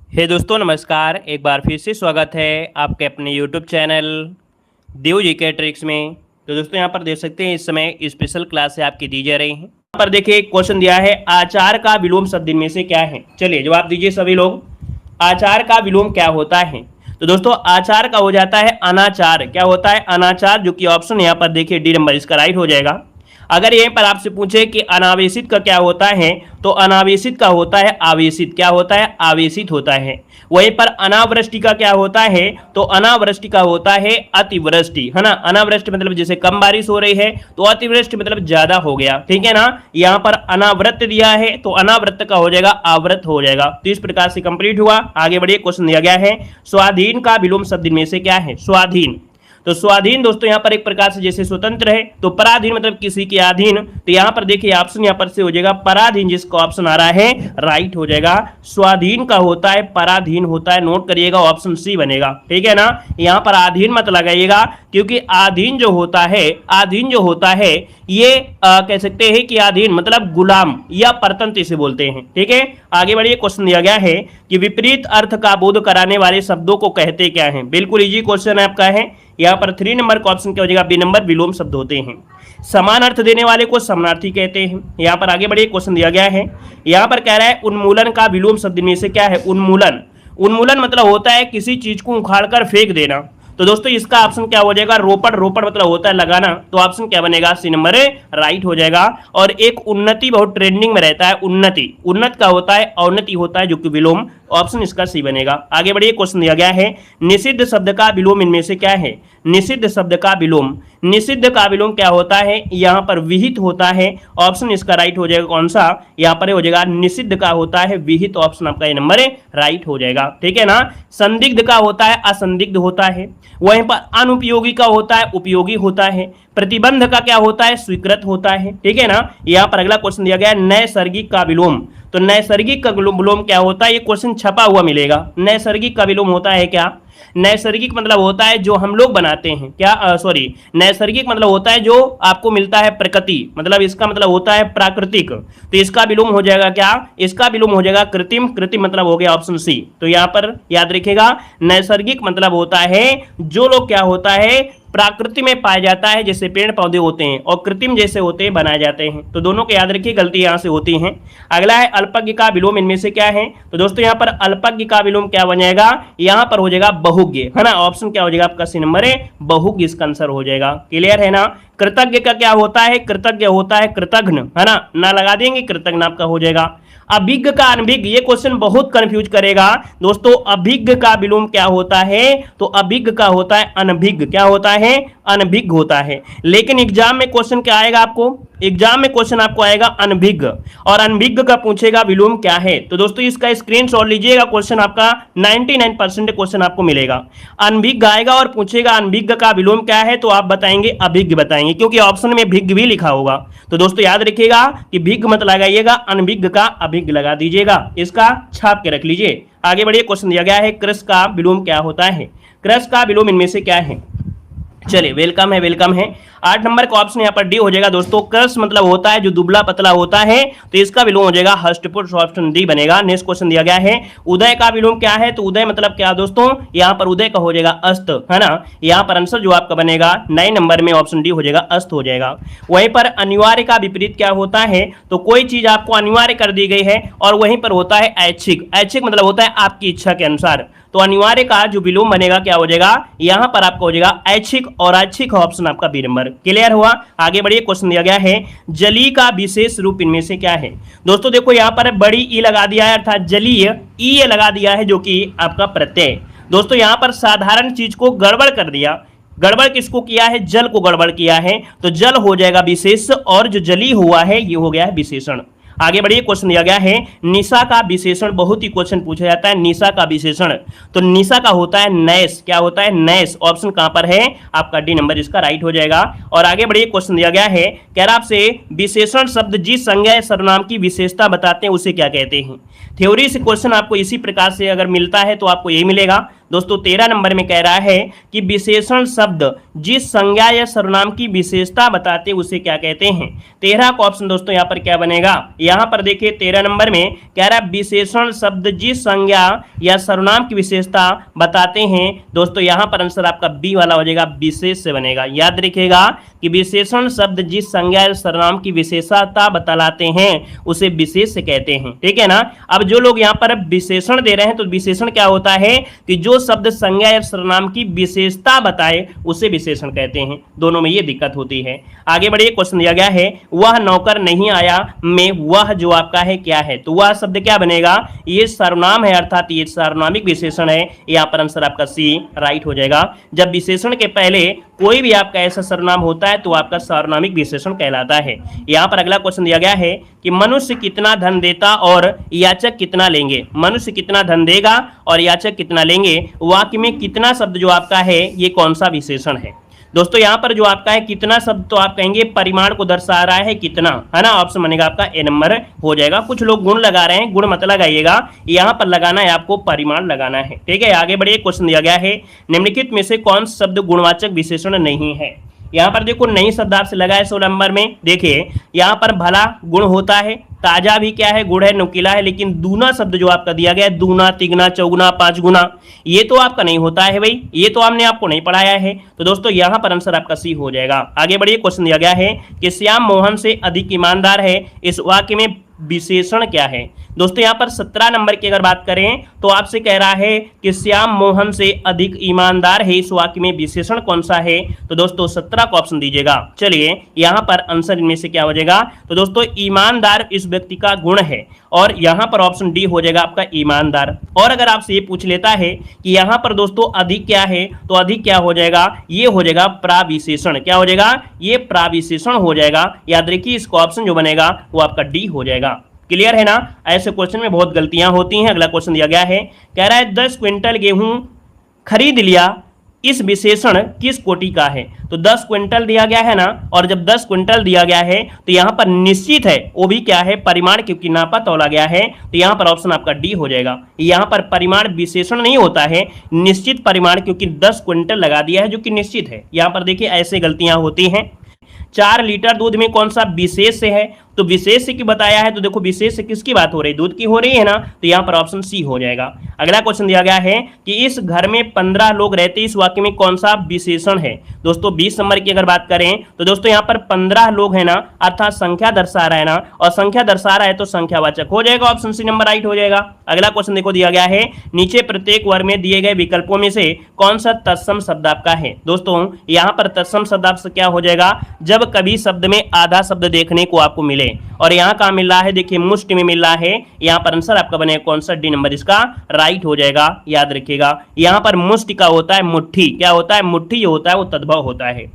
हे दोस्तों नमस्कार। एक बार फिर से स्वागत है आपके अपने यूट्यूब चैनल देव जी के ट्रिक्स में। तो दोस्तों यहाँ पर देख सकते हैं इस समय स्पेशल क्लास है आपकी दी जा रही है। यहाँ पर देखिए एक क्वेश्चन दिया है, आचार का विलोम शब्द इनमें से क्या है। चलिए जवाब दीजिए सभी लोग, आचार का विलोम क्या होता है। तो दोस्तों आचार का हो जाता है अनाचार। क्या होता है? अनाचार, जो कि ऑप्शन यहाँ पर देखिए डी नंबर इसका राइट हो जाएगा। अगर यहीं पर आपसे पूछे कि अनावेशित का क्या होता है, तो अनावेशित का होता है आवेशित। क्या होता है? आवेशित होता है। वहीं पर अनावृष्टि का क्या होता है, तो अनावृष्टि का होता है अतिवृष्टि, है ना। अनावृष्टि मतलब जैसे कम बारिश हो रही है, तो अतिवृष्टि मतलब ज्यादा हो गया, ठीक है ना। यहाँ पर अनावृत दिया है तो अनावृत का हो जाएगा आवृत हो जाएगा। तो इस प्रकार से कंप्लीट हुआ। आगे बढ़िए, क्वेश्चन दिया गया है, स्वाधीन का विलोम शब्द में से क्या है। स्वाधीन, तो स्वाधीन दोस्तों यहाँ पर एक प्रकार से जैसे स्वतंत्र है, तो पराधीन मतलब किसी के अधीन। तो यहाँ पर देखिए ऑप्शन यहाँ पर से हो जाएगा पराधीन, जिसका ऑप्शन आ रहा है राइट हो जाएगा। स्वाधीन का होता है पराधीन होता है, नोट करिएगा ऑप्शन सी बनेगा, ठीक है ना। यहाँ पर अधीन मत लगाइएगा, क्योंकि अधीन जो होता है, अधीन जो होता है ये कह सकते हैं कि अधीन मतलब गुलाम या परतंत्र इसे बोलते हैं, ठीक है। आगे बढ़िए, क्वेश्चन दिया गया है कि विपरीत अर्थ का बोध कराने वाले शब्दों को कहते क्या है। बिल्कुल इजी क्वेश्चन आपका है। यहाँ पर 3 नंबर का ऑप्शन क्या हो जाएगा, बी नंबर, विलोम शब्द होते हैं। समान अर्थ देने वाले को समानार्थी कहते हैं। यहाँ पर आगे बढ़िए, क्वेश्चन दिया गया है, यहाँ पर कह रहा है उन्मूलन का विलोम शब्द में से क्या है। उन्मूलन, उन्मूलन मतलब होता है किसी चीज को उखाड़कर फेंक देना। तो दोस्तों इसका ऑप्शन क्या हो जाएगा, रोपड़। रोपड़ मतलब होता है लगाना, तो ऑप्शन क्या बनेगा, सी नंबर राइट हो जाएगा। और एक उन्नति बहुत ट्रेंडिंग में रहता है, उन्नति। उन्नत का होता है अवनति होता है, जो कि विलोम, ऑप्शन इसका सी बनेगा। आगे बढ़िए, क्वेश्चन दिया गया है, निषिद्ध शब्द का विलोम इनमें से क्या है। निषिद्ध शब्द का विलोम, निषिद्ध का विलोम क्या होता है, यहाँ पर विहित होता है, ऑप्शन इसका राइट हो जाएगा। कौन सा? यहाँ पर हो जाएगा निषिद्ध का होता है विहित, ऑप्शन आपका ये नंबर राइट हो जाएगा, ठीक है ना। संदिग्ध का होता है असंदिग्ध होता है। वहीं पर अनुपयोगी का होता है उपयोगी होता है। प्रतिबंध का क्या होता है, स्वीकृत होता है, ठीक है ना। यहाँ पर अगला क्वेश्चन दिया गया है, नैसर्गिक का विलोम। तो नैसर्गिक का विलोम क्या होता है, ये क्वेश्चन छपा हुआ मिलेगा। नैसर्गिक का विलोम होता है क्या, नैसर्गिक मतलब होता है जो हम लोग बनाते हैं। क्या सॉरी, नैसर्गिक मतलब होता है जो आपको मिलता है प्रकृति, मतलब इसका मतलब होता है प्राकृतिक। तो इसका विलोम हो जाएगा क्या, इसका विलोम हो जाएगा कृत्रिम। कृत्रिम मतलब हो गया ऑप्शन सी। तो यहाँ पर याद रखिएगा, नैसर्गिक मतलब होता है जो लोग क्या होता है प्राकृति में पाया जाता है, जैसे पेड़ पौधे होते हैं, और कृत्रिम जैसे होते हैं बनाए जाते हैं। तो दोनों को याद रखिए, गलती यहाँ से होती है। अगला है अल्पज्ञ का विलोम इनमें से क्या है। तो दोस्तों यहाँ पर अल्पज्ञ का विलोम क्या बन जाएगा, यहाँ पर हो जाएगा बहुज्ञ, है ना। ऑप्शन क्या हो जाएगा आपका, सी नंबर है बहुज्ञ, इसका आंसर हो जाएगा। क्लियर है ना। कृतज्ञ का क्या होता है, कृतज्ञ होता है कृतघ्न, है ना लगा देंगे, कृतघ्न आपका हो जाएगा। अभिज्ञ का अनभिज्ञ, ये क्वेश्चन बहुत कंफ्यूज करेगा दोस्तों। अभिज्ञ का विलोम क्या होता है, तो अभिज्ञ का होता है अनभिज्ञ। क्या होता है, अनभिज्ञ होता है। लेकिन एग्जाम में क्वेश्चन क्या आएगा आपको, एग्जाम में क्वेश्चन आपको आएगा अनभिज्ञ, और अनभिज्ञ का पूछेगा विलोम क्या है। तो दोस्तों इसका स्क्रीनशॉट लीजिएगा, क्वेश्चन आपका 99% क्वेश्चन आपको मिलेगा। अनभिज्ञ आएगा और पूछेगा अनभिज्ञ का विलोम क्या है, तो आप बताएंगे अभिज्ञ बताएंगे, क्योंकि ऑप्शन में भिज्ञ भी लिखा होगा। तो दोस्तों याद रखिएगा कि भिज्ञ मत लगाइएगा, अनभिज्ञ का अभिज्ञ लगा दीजिएगा, इसका छाप के रख लीजिए। आगे बढ़िए, क्वेश्चन दिया गया है, कृष का विलोम क्या होता है। कृष का विलोम इनमें से क्या है। चलिए वेलकम है, वेलकम है। 8 नंबर का ऑप्शन यहाँ पर डी हो जाएगा दोस्तों। कृष मतलब होता है जो दुबला पतला होता है, तो इसका विलोम हो जाएगा हष्टपुष्ट, ऑप्शन डी बनेगा। नेक्स्ट क्वेश्चन दिया गया है, उदय का विलोम क्या है। तो उदय मतलब क्या दोस्तों, यहाँ पर उदय का हो जाएगा अस्त, है ना। यहाँ पर आंसर जो आपका बनेगा 9 नंबर में ऑप्शन डी हो जाएगा, अस्त हो जाएगा। वहीं पर अनिवार्य का विपरीत क्या होता है, तो कोई चीज आपको अनिवार्य कर दी गई है, और वहीं पर होता है ऐच्छिक। ऐच्छिक मतलब होता है आपकी इच्छा के अनुसार। तो अनिवार्य का जो विलोम बनेगा क्या हो जाएगा, यहाँ पर आपका हो जाएगा ऐच्छिक, और ऐच्छिक ऑप्शन आपका बी नंबर। क्लियर हुआ। आगे बढ़िए, क्वेश्चन दिया गया है, जलीय का विशेष रूप इनमें से क्या है। दोस्तों देखो यहाँ पर बड़ी ई लगा दिया है, अर्थात जलीय ई लगा दिया है, जो कि आपका प्रत्यय। दोस्तों यहाँ पर साधारण चीज को गड़बड़ कर दिया। गड़बड़ किसको किया है, जल को गड़बड़ किया है, तो जल हो जाएगा विशेष, और जो जली हुआ है ये हो गया है विशेषण। आगे बढ़िए, क्वेश्चन दिया गया है, निशा का विशेषण। बहुत ही क्वेश्चन पूछा जाता है निशा का विशेषण। तो निशा का होता है नैश। क्या होता है, नैश। ऑप्शन कहां पर है आपका, डी नंबर, इसका राइट हो जाएगा। और आगे बढ़िए, क्वेश्चन दिया गया है, कह रहा आपसे विशेषण शब्द जिस संज्ञा सर्वनाम की विशेषता बताते हैं उसे क्या कहते हैं। थ्योरी से क्वेश्चन आपको इसी प्रकार से अगर मिलता है तो आपको यही मिलेगा। दोस्तों 13 नंबर में कह रहा है कि विशेषण शब्द जिस संज्ञा या सर्वनाम की विशेषता बताते उसे क्या कहते हैं। 13 का ऑप्शन दोस्तों यहाँ पर क्या बनेगा, यहाँ पर देखिए 13 नंबर में कह रहा है विशेषण शब्द जिस संज्ञा या सर्वनाम की विशेषता बताते हैं। दोस्तों यहाँ पर आंसर आपका बी वाला हो जाएगा, विशेष से बनेगा। याद रखिएगा कि विशेषण शब्द जिस संज्ञा या सर्वनाम की विशेषता बतलाते हैं उसे विशेष से कहते हैं। ठीक है ना। अब जो लोग यहाँ पर विशेषण दे रहे हैं तो विशेषण क्या होता है कि जो शब्द संज्ञा या सर्वनाम की विशेषता बताए उसे विशेषण कहते हैं। दोनों में ये दिक्कत होती है। आगे बढ़िए, क्वेश्चन दिया गया है वह नौकर नहीं आया में वह जो आपका है क्या है, तो वह शब्द क्या बनेगा, ये सर्वनाम है अर्थात ये सार्वनामिक विशेषण है। यहाँ पर आंसर आपका सी राइट हो जाएगा। जब विशेषण के पहले कोई भी आपका ऐसा सर्वनाम होता है तो आपका सार्वनामिक विशेषण कहलाता है। यहाँ पर अगला क्वेश्चन दिया गया है कि मनुष्य कितना धन देता और याचक कितना लेंगे। मनुष्य कितना धन देगा और याचक कितना लेंगे, वाक्य में कितना शब्द जो आपका है ये कौन सा विशेषण है। दोस्तों यहाँ पर जो आपका है कितना शब्द तो आप कहेंगे परिमाण को दर्शा रहा है कितना, है ना। ऑप्शन बनेगा आपका ए नंबर हो जाएगा। कुछ लोग गुण लगा रहे हैं, गुण मत लगाइएगा, यहाँ पर लगाना है आपको परिमाण लगाना है। ठीक है, आगे बढ़िए, क्वेश्चन दिया गया है निम्नलिखित में से कौन शब्द गुणवाचक विशेषण नहीं है। यहाँ पर देखो नई शब्द आपसे लगा है 16 नंबर में। देखिए यहाँ पर भला गुण होता है, ताजा भी क्या है गुण है, नुकीला है, लेकिन दूना शब्द जो आपका दिया गया है दूना, तिगुना, चौगुना, पांच गुना, ये तो आपका नहीं होता है भाई, ये तो हमने आपको नहीं पढ़ाया है। तो दोस्तों यहाँ पर आंसर आपका सी हो जाएगा। आगे बढ़िए, क्वेश्चन दिया गया है कि श्याम मोहन से अधिक ईमानदार है, इस वाक्य में विशेषण क्या है। दोस्तों यहाँ पर 17 नंबर की अगर बात करें तो आपसे कह रहा है कि श्याम मोहन से अधिक ईमानदार है, इस वाक्य में विशेषण कौन सा है। तो दोस्तों 17 को ऑप्शन दीजिएगा। चलिए यहाँ पर आंसर इनमें से क्या हो जाएगा, तो दोस्तों ईमानदार इस व्यक्ति का गुण है और यहाँ पर ऑप्शन डी हो जाएगा आपका ईमानदार। और अगर आपसे ये पूछ लेता है कि यहाँ पर दोस्तों अधिक क्या है, तो अधिक क्या हो जाएगा, ये हो जाएगा प्राविशेषण। क्या हो जाएगा, ये प्राविशेषण हो जाएगा। याद रखिए इसका ऑप्शन जो बनेगा वो आपका डी हो जाएगा। क्लियर है ना। ऐसे क्वेश्चन में बहुत गलतियां होती हैं। अगला क्वेश्चन दिया गया है, कह रहा है 10 क्विंटल गेहूं खरीद लिया, इस विशेषण किस कोटि का है। तो 10 क्विंटल दिया गया है ना, और जब 10 क्विंटल दिया गया है तो यहाँ पर निश्चित है, वो भी क्या है परिमाण, क्योंकि नापा तौला गया है। तो यहाँ पर ऑप्शन आपका डी हो जाएगा। यहाँ पर परिमाण विशेषण नहीं होता है, निश्चित परिमाण, क्योंकि 10 क्विंटल लगा दिया है जो कि निश्चित है। यहाँ पर देखिए ऐसे गलतियां होती हैं। 4 लीटर दूध में कौन सा विशेष से है, तो विशेष से की बताया है, तो देखो विशेष से किसकी बात हो रही है, दूध की हो रही है ना। तो यहाँ पर ऑप्शन सी हो जाएगा। अगला क्वेश्चन दिया गया है कि इस घर में 15 लोग रहते, इस वाक्य में कौन सा विशेषण है। दोस्तों 20 नंबर की अगर बात करें तो दोस्तों यहाँ पर 15 लोग है ना, अर्थात संख्या दर्शा रहा है ना, और संख्या दर्शा रहा है तो संख्यावाचक हो जाएगा। ऑप्शन सी नंबर राइट हो जाएगा। अगला क्वेश्चन देखो दिया गया है, नीचे प्रत्येक वर्ग में दिए गए विकल्पों में से कौन सा तत्सम शब्द आपका है। दोस्तों यहाँ पर तत्सम शब्द आपसे क्या हो जाएगा, जब कभी शब्द में आधा शब्द देखने को आपको मिले, और यहाँ कहाँ मिल रहा है, देखिए मुष्टि में मिल रहा है। यहाँ पर आंसर आपका बनेगा कौन सा, डी नंबर इसका राइट हो जाएगा। याद रखिएगा यहाँ पर मुष्टि का होता है मुट्ठी, क्या होता है मुट्ठी, जो होता है वो तद्भव होता है।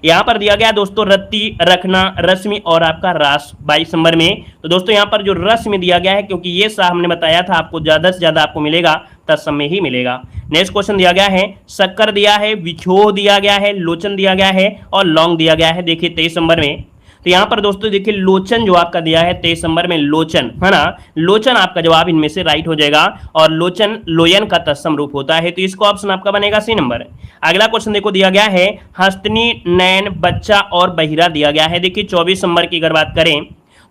यहाँ पर दिया गया दोस्तों रत्ती, रखना, रश्मि और आपका रास 22 नंबर में। तो दोस्तों यहाँ पर जो रश्मि दिया गया है, क्योंकि ये सा हमने बताया था आपको ज्यादा से ज्यादा आपको मिलेगा तत्सम में ही मिलेगा। नेक्स्ट क्वेश्चन दिया गया है, शक्कर दिया है, विछोह दिया गया है, लोचन दिया गया है और लौंग दिया गया है। देखिए 23 नंबर में, तो यहाँ पर दोस्तों देखिए लोचन जो आपका दिया है 23 नंबर में, लोचन है ना, लोचन आपका जवाब इनमें से राइट हो जाएगा। और लोचन लोयन का तत्सम रूप होता है, तो इसका ऑप्शन आपका बनेगा सी नंबर। अगला क्वेश्चन देखो दिया गया है, हस्तनी, नैन, बच्चा और बहिरा दिया गया है। देखिए 24 नंबर की अगर बात करें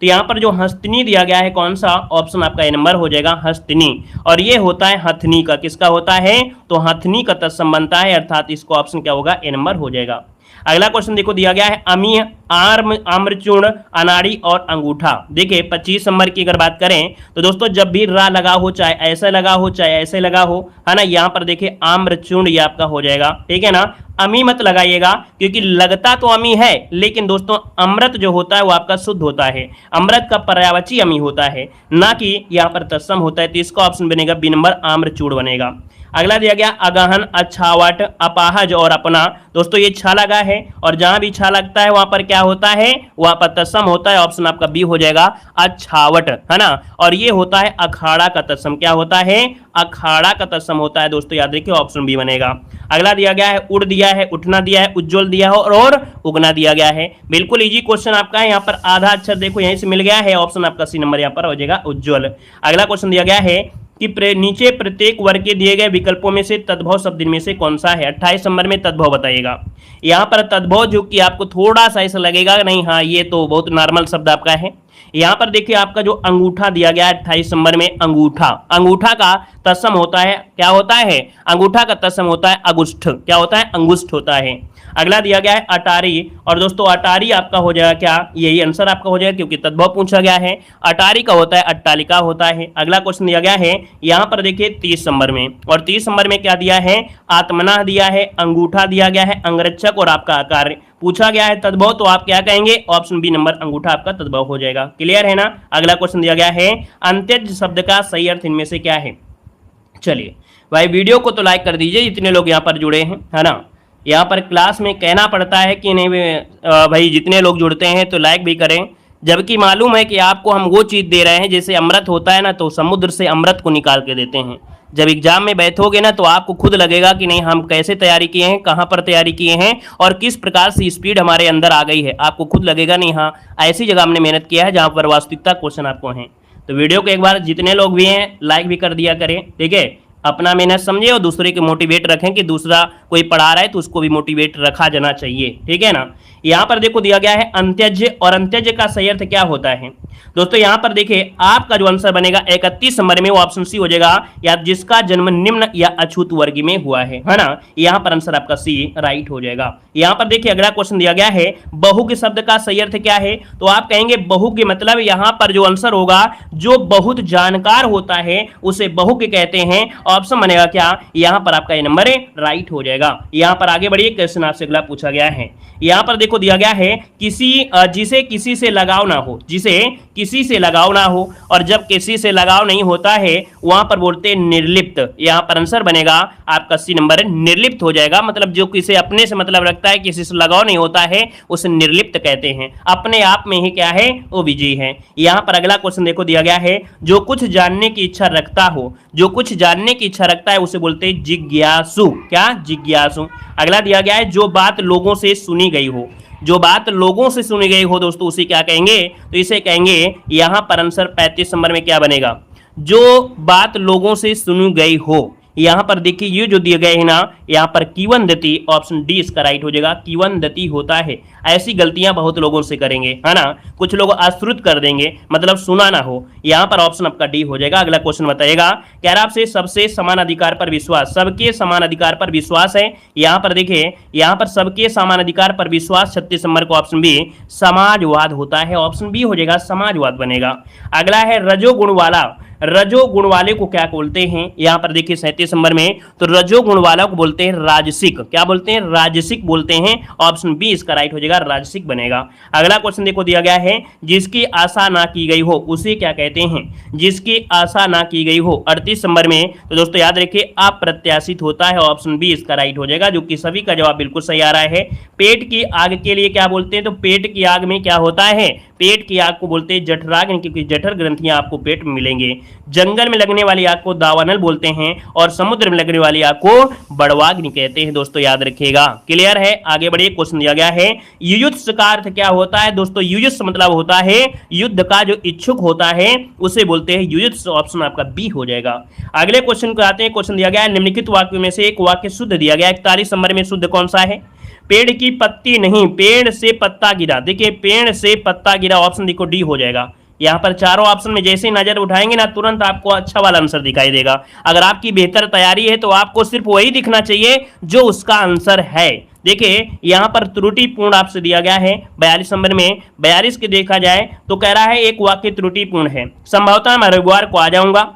तो यहाँ पर जो हस्तनी दिया गया है कौन सा, ऑप्शन आपका ए नंबर हो जाएगा हस्तनी, और ये होता है हथनी का, किसका होता है, तो हथनी का तत्सम बनता है, अर्थात इसको ऑप्शन क्या होगा, ए नंबर हो जाएगा। अगला क्वेश्चन देखो दिया गया है, अमी, आर्म, आम्रचूर्ण, अनाड़ी और अंगूठा। देखिए 25 नंबर की अगर बात करें तो दोस्तों जब भी रा लगा हो, चाहे ऐसा लगा हो चाहे ऐसे लगा हो, है ना, यहाँ पर देखिए आम्रचूर्ण ये आपका हो जाएगा। ठीक है ना, अमी मत लगाइएगा, क्योंकि लगता तो अमी है, लेकिन दोस्तों अमृत जो होता है वो आपका शुद्ध होता है, अमृत का पर्यायवाची अमी होता है, ना कि यहाँ पर तत्सम होता है। तो इसका ऑप्शन बनेगा बी नंबर आम्रचूर्ण बनेगा। अगला दिया गया अगहन, अछावट, अपाहज और अपना। दोस्तों ये छा लगा है, और जहां भी छा लगता है वहां पर क्या होता है, वहां पर तत्सम होता है। ऑप्शन आपका बी हो जाएगा अछावट, है ना, और ये होता है अखाड़ा का तत्सम, क्या होता है, अखाड़ा का तत्सम होता है। दोस्तों याद रखिए ऑप्शन बी बनेगा। अगला दिया गया है, उड़ दिया है, उठना दिया है, उज्ज्वल दिया है और उगना दिया गया है। बिल्कुल इजी क्वेश्चन आपका है। यहाँ पर आधा अक्षर देखो यहीं से मिल गया है, ऑप्शन आपका सी नंबर यहाँ पर हो जाएगा उज्ज्वल। अगला क्वेश्चन दिया गया है, कि नीचे प्रत्येक वर्ग के दिए गए विकल्पों में से तद्भव शब्द इनमें से कौन सा है। 28 नंबर में तद्भव बताइएगा। यहाँ पर तद्भव जो कि आपको थोड़ा सा ऐसा लगेगा नहीं, हाँ ये तो बहुत नॉर्मल शब्द आपका है। यहाँ पर देखिए आपका जो अंगूठा दिया गया है 28 नंबर में, अंगूठा, अंगूठा का तत्सम होता है, क्या होता है, अंगूठा का तत्सम होता है अगुष्ठ, क्या होता है, अंगुष्ठ होता है। अगला दिया गया है अटारी, और दोस्तों अटारी आपका हो जाएगा क्या, यही आंसर आपका हो जाएगा क्योंकि तद्भव पूछा गया है। अटारी का होता है अट्टालिका होता है। अगला क्वेश्चन दिया गया है यहाँ पर देखिए 30 नंबर में, और 30 नंबर में क्या दिया है, आत्मना दिया है, अंगूठा दिया गया है, अंगरक्षक और आपका आकार पूछा गया है तद्भव, तो आप क्या कहेंगे, ऑप्शन बी नंबर अंगूठा आपका तद्भव हो जाएगा। क्लियर है ना। अगला क्वेश्चन दिया गया है अंत्यज शब्द का सही अर्थ इनमें से क्या है। चलिए भाई वीडियो को तो लाइक कर दीजिए जितने लोग यहाँ पर जुड़े हैं, है ना। यहाँ पर क्लास में कहना पड़ता है कि नहीं भाई जितने लोग जुड़ते हैं तो लाइक भी करें, जबकि मालूम है कि आपको हम वो चीज़ दे रहे हैं जैसे अमृत होता है ना, तो समुद्र से अमृत को निकाल के देते हैं। जब एग्जाम में बैठोगे ना तो आपको खुद लगेगा कि नहीं हम कैसे तैयारी किए हैं, कहाँ पर तैयारी किए हैं और किस प्रकार से स्पीड हमारे अंदर आ गई है। आपको खुद लगेगा नहीं हाँ ऐसी जगह हमने मेहनत किया है जहाँ पर वास्तविकता क्वेश्चन आपको हैं। तो वीडियो को एक बार जितने लोग भी हैं लाइक भी कर दिया करें, ठीक है। अपना मेहनत समझे और दूसरे के मोटिवेट रखें कि दूसरा कोई पढ़ा रहा है तो उसको भी मोटिवेट रखा जाना चाहिए, ठीक है ना। यहाँ पर देखो दिया गया है अंत्यज्य, और अंत्यज्य का सही अर्थ क्या होता है दोस्तों। यहाँ पर देखिए आपका जो आंसर बनेगा 31 नंबर में वो ऑप्शन सी हो जाएगा, या जिसका जन्म निम्न या अछूत वर्ग में हुआ है ना। यहाँ पर आंसर आपका सी राइट हो जाएगा। यहाँ पर देखिए अगला क्वेश्चन दिया गया है बहु के शब्द का सही अर्थ क्या है, तो आप कहेंगे बहु के मतलब यहाँ पर जो आंसर होगा जो बहुत जानकार होता है उसे बहु के कहते हैं। ऑप्शन बनेगा क्या, यहाँ पर आपका ये नंबर राइट हो जाएगा। यहाँ पर आगे बढ़िए, क्वेश्चन आपसे अगला पूछा गया है। यहाँ पर देखो दिया गया है जिसे किसी से लगाव ना हो, जिसे किसी से लगाव ना हो, और जब किसी से लगाव नहीं होता है वहां पर बोलते हैं निर्लिप्त। यहाँ पर आंसर बनेगा आपका सी नंबर निर्लिप्त हो जाएगा। मतलब जो किसी अपने से मतलब रखता है, किसी से लगाव नहीं होता है उसे निर्लिप्त कहते हैं। अपने आप में ही क्या है, वो विजयी है। यहाँ पर अगला क्वेश्चन देखो दिया गया है जो कुछ जानने की इच्छा रखता हो, जो कुछ जानने की इच्छा रखता है उसे बोलते हैं जिज्ञासु, क्या, जिज्ञासु। अगला दिया गया है जो बात लोगों से सुनी गई हो, जो बात लोगों से सुनी गई हो दोस्तों उसे क्या कहेंगे, तो इसे कहेंगे यहाँ पर आंसर 35 नंबर में क्या बनेगा, जो बात लोगों से सुनी गई हो। यहाँ पर देखिए ये जो दिए गए हैं ना, यहाँ पर किवंदती, ऑप्शन डी इसका राइट हो जाएगा। किवंदती होता है, ऐसी गलतियां बहुत लोगों से करेंगे, है ना। कुछ लोग अश्रुत कर देंगे, मतलब सुना ना हो। यहाँ पर ऑप्शन आपका डी हो जाएगा। अगला क्वेश्चन बताइएगा, कह रहा आपसे सबसे समान अधिकार पर विश्वास, सबके समान अधिकार पर विश्वास है। यहाँ पर देखिए यहाँ पर सबके समान अधिकार पर विश्वास 36 नंबर को ऑप्शन बी समाजवाद होता है। ऑप्शन बी हो जाएगा, समाजवाद बनेगा। अगला है रजोगुण वाला, रजोगुण वाले को क्या बोलते हैं। यहाँ पर देखिए 37 नंबर में, तो रजोगुण वाला को बोलते हैं राजसिक, क्या बोलते हैं, राजसिक बोलते हैं। ऑप्शन बी इसका राइट हो जाएगा, राजसिक बनेगा। अगला क्वेश्चन देखो दिया गया है जिसकी आशा ना की गई हो उसे क्या कहते हैं, जिसकी आशा ना की गई हो 38 नंबर में, तो दोस्तों याद रखिए अप्रत्याशित होता है। ऑप्शन बी इसका राइट हो जाएगा, जो कि सभी का जवाब बिल्कुल सही आ रहा है। पेट की आग के लिए क्या बोलते हैं, तो पेट की आग में क्या होता है, पेट की आग को बोलते हैं जठराग्नि, क्योंकि जठर ग्रंथियां आपको पेट में मिलेंगे। जंगल में लगने वाली आग को दावानल बोलते हैं, और समुद्र में लगने वाली आग को बड़वाग्नि कहते हैं। दोस्तों याद रखिएगा। क्लियर है। आगे बढ़िए, क्वेश्चन दिया गया है युयुत्स का अर्थ क्या होता है दोस्तों। युयुत्स मतलब होता है युद्ध का जो इच्छुक होता है उसे बोलते हैं युयुत्स। ऑप्शन आपका बी हो जाएगा। अगले क्वेश्चन को आते हैं। क्वेश्चन दिया गया है निम्नलिखित वाक्यों में से एक वाक्य शुद्ध दिया गया है। 41 नंबर में शुद्ध कौन सा है, पेड़ की पत्ती नहीं पेड़ से पत्ता गिरा। देखिए पेड़ से पत्ता गिरा, ऑप्शन देखो डी हो जाएगा। यहाँ पर चारों ऑप्शन में जैसे ही नजर उठाएंगे ना तुरंत आपको अच्छा वाला आंसर दिखाई देगा। अगर आपकी बेहतर तैयारी है तो आपको सिर्फ वही दिखना चाहिए जो उसका आंसर है। देखिए यहाँ पर त्रुटिपूर्ण आपसे दिया गया है 42 नंबर में। 42 के देखा जाए तो कह रहा है एक वाक्य त्रुटिपूर्ण है। संभवतः मैं रविवार को आ जाऊंगा,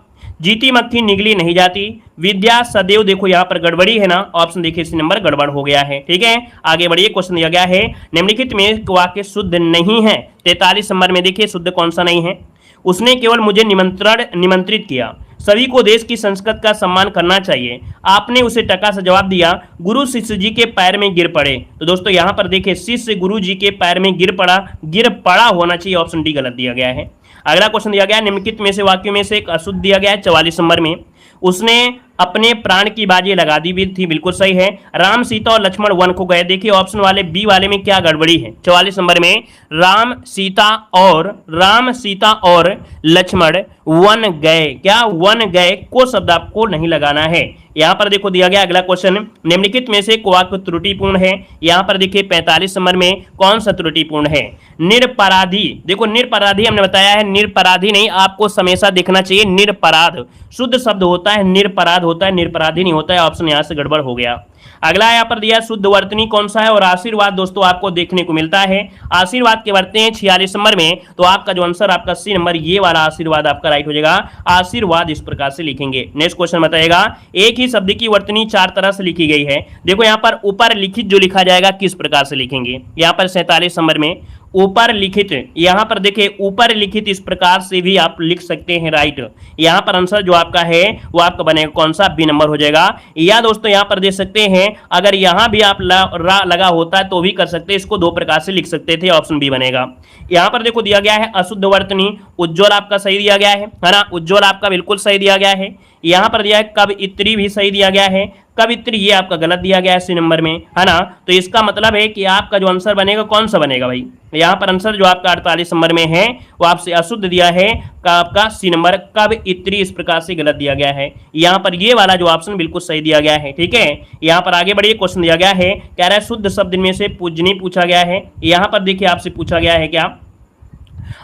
जीती मक्खी निगली नहीं जाती, विद्या सदैव, देखो यहाँ पर गड़बड़ी है ना, ऑप्शन देखिए इसी नंबर गड़बड़ हो गया है। ठीक है, आगे बढ़िए। क्वेश्चन दिया गया है निम्नलिखित में वाक्य शुद्ध नहीं है। 43 नंबर में देखिए शुद्ध कौन सा नहीं है। उसने केवल मुझे निमंत्रित किया, सभी को देश की संस्कृति का सम्मान करना चाहिए, आपने उसे टका से जवाब दिया, गुरु शिष्य जी के पैर में गिर पड़े। तो दोस्तों यहाँ पर देखिए शिष्य गुरु जी के पैर में गिर पड़ा होना चाहिए, ऑप्शन डी गलत दिया गया है। अगला क्वेश्चन दिया गया है निम्नलिखित में से वाक्यों में से एक अशुद्ध दिया गया है 44 नंबर में, उसने अपने प्राण की बाजी लगा दी भी थी, बिल्कुल सही है। राम सीता और लक्ष्मण वन को गए, देखिए ऑप्शन वाले बी वाले में क्या गड़बड़ी है। 44 नंबर में राम सीता और लक्ष्मण वन गए, क्या वन गए को शब्द आपको नहीं लगाना है। यहां पर देखो दिया गया अगला क्वेश्चन निम्नलिखित में से वाक्य त्रुटिपूर्ण है। यहां पर देखिए 45 नंबर में कौन सा त्रुटिपूर्ण है। निरपराधी, देखो निरपराधी हमने बताया है, निरपराधी नहीं, आपको हमेशा देखना चाहिए निरपराध, शुद्ध शब्द होता है निरपराध होता है, निरपराधी नहीं होता है। ऑप्शन यहां से गड़बड़ हो गया। अगला यहाँ पर दिया शुद्ध वर्तनी कौन सा है, और आशीर्वाद दोस्तों आपको देखने को मिलता है, आशीर्वाद के वर्तनी है 46 नंबर में, तो आपका जो आंसर आपका सी नंबर ये वाला आशीर्वाद आपका राइट हो जाएगा। आशीर्वाद इस प्रकार से लिखेंगे। नेक्स्ट क्वेश्चन बताएगा एक ही शब्द की वर्तनी 4 तरह से लिखी गई है। देखो यहाँ पर ऊपर लिखित जो लिखा जाएगा किस प्रकार से लिखेंगे, यहाँ पर 47 नंबर में ऊपर लिखित, यहां पर देखिए ऊपर लिखित इस प्रकार से भी आप लिख सकते हैं राइट। यहां पर आंसर जो आपका है वो आपका बनेगा कौन सा, बी नंबर हो जाएगा। या दोस्तों यहां पर देख सकते हैं अगर यहां भी आप लगा होता है तो भी कर सकते हैं, इसको 2 प्रकार से लिख सकते थे, ऑप्शन बी बनेगा। यहां पर देखो दिया गया है अशुद्ध वर्तनी, उज्ज्वल आपका सही दिया गया है ना, उज्ज्वल आपका बिल्कुल सही दिया गया है। यहां पर दिया है कवियत्री भी सही दिया गया है, कवियत्री ये आपका गलत दिया गया है सी नंबर में, है ना। तो इसका मतलब है कि आपका जो आंसर बनेगा कौन सा बनेगा भाई, यहाँ पर आंसर जो आपका 48 नंबर में है वो आपसे अशुद्ध दिया है, आपका सी नंबर कवियत्री इस प्रकार से गलत दिया गया है। यहाँ पर ये वाला जो ऑप्शन बिल्कुल सही दिया गया है, ठीक है। यहाँ पर आगे बढ़िए क्वेश्चन दिया गया है, कह रहा है शुद्ध शब्द में से पूजनी पूछा गया है। यहाँ पर देखिए आपसे पूछा गया है क्या,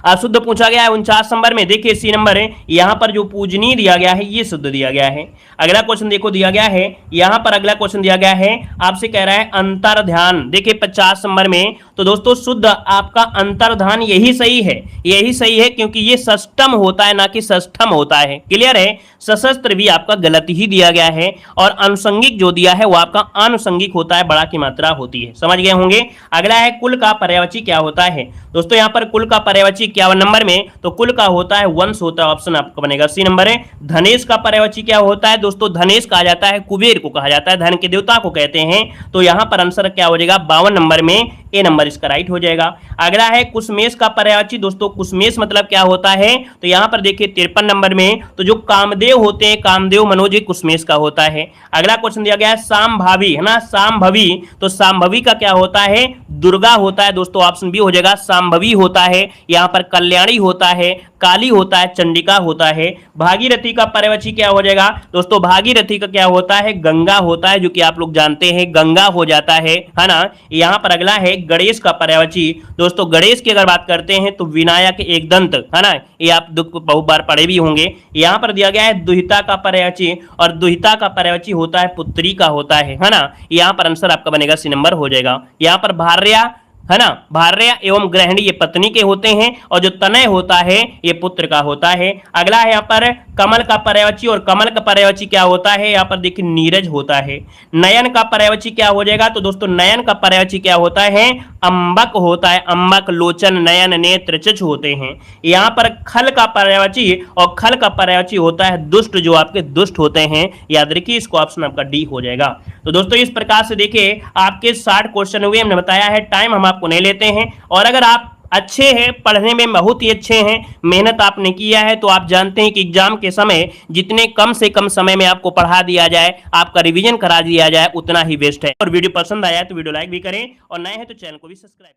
अशुद्ध पूछा गया है 49 नंबर में, देखिए सी नंबर है, यहां पर जो पूजनीय दिया गया है ये शुद्ध दिया गया है। अगला क्वेश्चन देखो दिया गया है, यहां पर अगला क्वेश्चन दिया गया है आपसे कह रहा है अंतर्ध्यान, देखिए 50 नंबर में, तो दोस्तों शुद्ध आपका अंतर्ध्यान यही सही है, यही सही है क्योंकि ये षष्ठम होता है ना कि षष्ठम होता है, क्लियर है। सशस्त्र भी आपका गलत ही दिया गया है, और अनुषंगिक जो दिया है वो आपका आनुषंगिक होता है, बड़ा की मात्रा होती है, समझ गए होंगे। अगला है कुल का पर्यायवाची क्या होता है, दोस्तों यहाँ पर कुल का पर्यायवाची 51 नंबर में, तो कुल का होता है वंश होता है, ऑप्शन आपका बनेगा सी नंबर है। धनेश का पर्यायवाची क्या होता है दोस्तों, धनेश कहा जाता है कुबेर को कहा जाता है, धन के देवता को कहते हैं, तो यहां पर आंसर क्या हो जाएगा 52 नंबर में, ए नंबर इसका राइट हो जाएगा। अगला है कुसमेश का पर्यायवाची, दोस्तों कुसमेश मतलब क्या होता है, तो यहां पर देखिए 53 नंबर में, तो जो कामदेव होते हैं कामदेव मनोज कुसमेश का होता है। अगला क्वेश्चन दिया गया है सांभवी, है ना, सांभवी, तो सांभवी का क्या होता है, दुर्गा होता है दोस्तों, ऑप्शन बी हो जाएगा, सांभवी होता है। यहां पर कल्याणी होता है, काली होता है, चंडिका होता है। भागीरथी का पर्यायवाची क्या हो जाएगा दोस्तों, भागीरथी का क्या होता है, गंगा होता है, जो कि आप लोग जानते हैं गंगा हो जाता है ना। यहां पर अगला है गणेश का पर्यायवाची, दोस्तों गणेश की अगर बात करते हैं तो विनायक एक दंत, है ना, ये आप बहुत बार पढ़े भी होंगे। यहां पर दिया गया है दुहिता का पर्यायवाची, और दुहिता का पर्यायवाची होता है पुत्री का होता है ना। यहां पर आंसर आपका बनेगा सी नंबर हो जाएगा। यहां पर भार्या, है ना, भार्या एवं गृहिणी ये पत्नी के होते हैं, और जो तनय होता है ये पुत्र का होता है। अगला है यहाँ पर कमल का पर्यायवाची, और कमल का पर्यायवाची क्या होता है, यहाँ पर देखिए नीरज होता है। नयन का पर्यायवाची क्या हो जाएगा, तो दोस्तों नयन का पर्यायवाची क्या होता है, अंबक होता है, अंबक, लोचन, नयन, नेत्र, चच होते हैं। यहाँ पर खल का पर्यायवाची, और खल का पर्यायवाची होता है दुष्ट, जो आपके दुष्ट होते हैं, याद रखिए इसको ऑप्शन आपका डी हो जाएगा। तो दोस्तों इस प्रकार से देखिए आपके 60 क्वेश्चन हुए, हमने बताया है टाइम हम आपको नहीं लेते हैं, और अगर आप अच्छे हैं पढ़ने में, बहुत ही अच्छे हैं, मेहनत आपने किया है, तो आप जानते हैं कि एग्जाम के समय जितने कम से कम समय में आपको पढ़ा दिया जाए, आपका रिवीजन करा दिया जाए, उतना ही बेस्ट है। और वीडियो पसंद आया तो वीडियो लाइक भी करें, और नए हैं तो चैनल को भी सब्सक्राइब